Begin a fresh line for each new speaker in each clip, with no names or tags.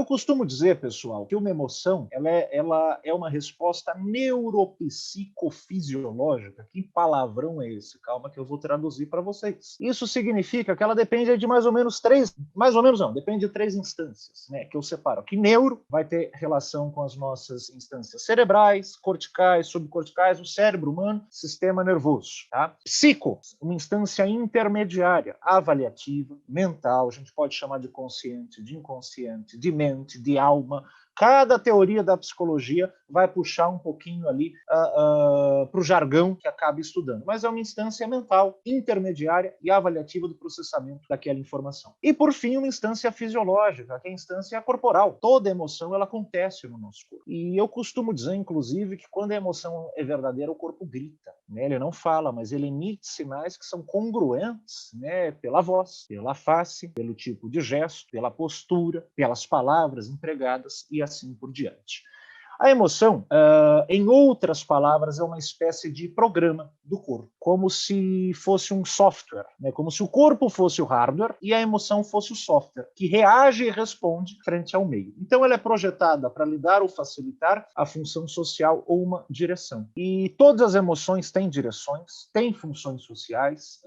Eu costumo dizer, pessoal, que uma emoção ela é uma resposta neuropsicofisiológica. Que palavrão é esse? Calma que eu vou traduzir para vocês. Isso significa que ela depende de mais ou menos depende de três instâncias, né, que eu separo. Que neuro vai ter relação com as nossas instâncias cerebrais, corticais, subcorticais, o cérebro humano, sistema nervoso. Tá? Psico, uma instância intermediária, avaliativa, mental, a gente pode chamar de consciente, de inconsciente, de mente, de alma. Cada teoria da psicologia vai puxar um pouquinho ali para o jargão que acaba estudando. Mas é uma instância mental, intermediária e avaliativa do processamento daquela informação. E, por fim, uma instância fisiológica, que é a instância corporal. Toda emoção ela acontece no nosso corpo. E eu costumo dizer, inclusive, que quando a emoção é verdadeira, o corpo grita. Né? Ele não fala, mas ele emite sinais que são congruentes, né? Pela voz, pela face, pelo tipo de gesto, pela postura, pelas palavras empregadas e assim por diante. A emoção, em outras palavras, é uma espécie de programa do corpo, como se fosse um software, né? Como se o corpo fosse o hardware e a emoção fosse o software, que reage e responde frente ao meio. Então, ela é projetada para lidar ou facilitar a função social ou uma direção. E todas as emoções têm direções, têm funções sociais,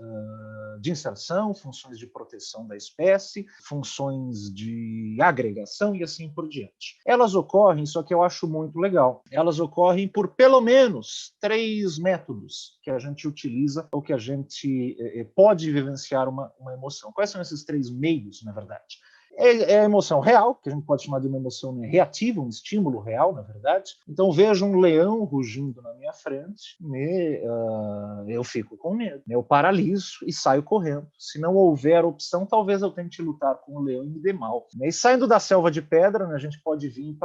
de inserção, funções de proteção da espécie, funções de agregação e assim por diante. Elas ocorrem, só que eu acho muito legal, elas ocorrem por pelo menos 3 métodos que a gente utiliza ou que a gente pode vivenciar uma emoção. Quais são esses 3 meios, na verdade? É a emoção real, que a gente pode chamar de uma emoção, né, reativa, um estímulo real, na verdade. Então, vejo um leão rugindo na minha frente, eu fico com medo, eu paraliso e saio correndo. Se não houver opção, talvez eu tente lutar com o leão e me dê mal. E saindo da selva de pedra, né, a gente pode vir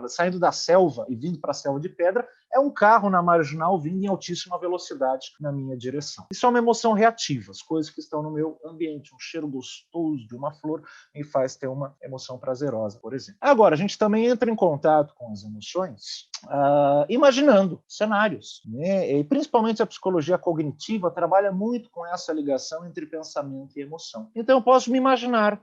saindo da selva e vindo para a selva de pedra, é um carro na marginal vindo em altíssima velocidade na minha direção. Isso é uma emoção reativa, as coisas que estão no meu ambiente, um cheiro gostoso de uma flor me faz ter uma emoção prazerosa, por exemplo. Agora, a gente também entra em contato com as emoções imaginando cenários, né? E principalmente a psicologia cognitiva trabalha muito com essa ligação entre pensamento e emoção. Então eu posso me imaginar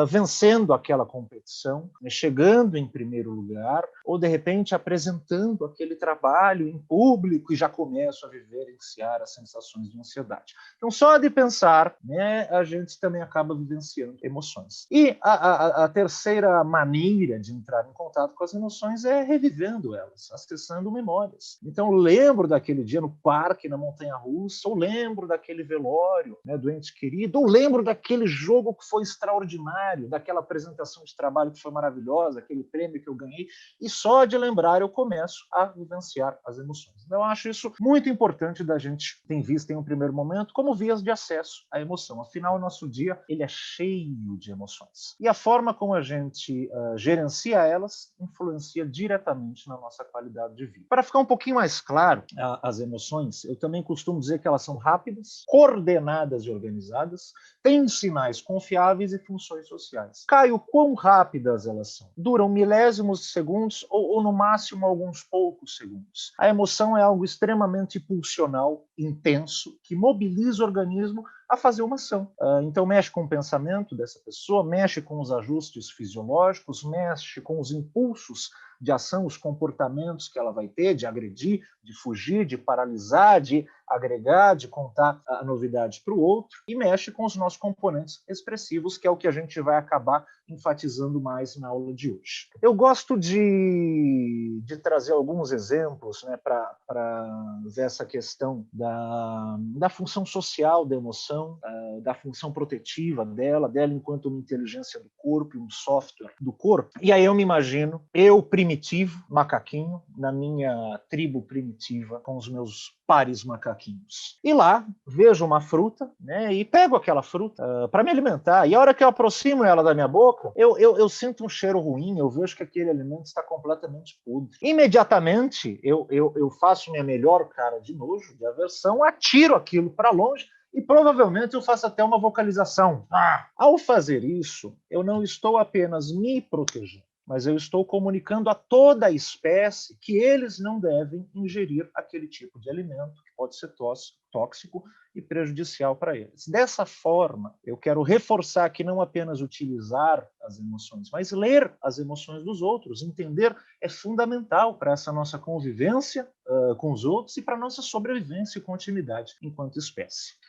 vencendo aquela competição, né, chegando em primeiro lugar, ou de repente apresentando aquele trabalho em público e já começo a vivenciar as sensações de ansiedade. Então só de pensar, né, a gente também acaba vivenciando emoções. E a terceira maneira de entrar em contato com as emoções é revivendo elas, acessando memórias. Então, lembro daquele dia no parque, na montanha-russa, ou lembro daquele velório, né, do ente querido, ou lembro daquele jogo que foi extraordinário, daquela apresentação de trabalho que foi maravilhosa, aquele prêmio que eu ganhei, e só de lembrar eu começo a vivenciar as emoções. Então, eu acho isso muito importante da gente ter em vista em um primeiro momento como vias de acesso à emoção. Afinal, o nosso dia ele é cheio de emoções. E a forma como a gente gerencia elas influencia diretamente na nossa qualidade de vida. Para ficar um pouquinho mais claro, as emoções, eu também costumo dizer que elas são rápidas, coordenadas e organizadas, têm sinais confiáveis e funções sociais. Caio, quão rápidas elas são? Duram milésimos de segundos ou no máximo alguns poucos segundos. A emoção é algo extremamente pulsional, intenso, que mobiliza o organismo a fazer uma ação. Então mexe com o pensamento dessa pessoa, mexe com os ajustes fisiológicos, mexe com os impulsos de ação, os comportamentos que ela vai ter, de agredir, de fugir, de paralisar, de agregar, de contar a novidade para o outro, e mexe com os nossos componentes expressivos, que é o que a gente vai acabar enfatizando mais na aula de hoje. Eu gosto de trazer alguns exemplos, né, para ver essa questão da função social da emoção, da função protetiva dela enquanto uma inteligência do corpo, um software do corpo. E aí eu me imagino, eu primitivo, macaquinho, na minha tribo primitiva, com os meus pares macaquinhos. E lá, vejo uma fruta, né, e pego aquela fruta para me alimentar. E a hora que eu aproximo ela da minha boca, eu sinto um cheiro ruim, eu vejo que aquele alimento está completamente podre. Imediatamente, eu faço minha melhor cara de nojo, de aversão, atiro aquilo para longe, e provavelmente eu faço até uma vocalização. Ao fazer isso, eu não estou apenas me protegendo, mas eu estou comunicando a toda a espécie que eles não devem ingerir aquele tipo de alimento que pode ser tóxico e prejudicial para eles. Dessa forma, eu quero reforçar que não apenas utilizar as emoções, mas ler as emoções dos outros, entender é fundamental para essa nossa convivência com os outros e para a nossa sobrevivência e continuidade enquanto espécie.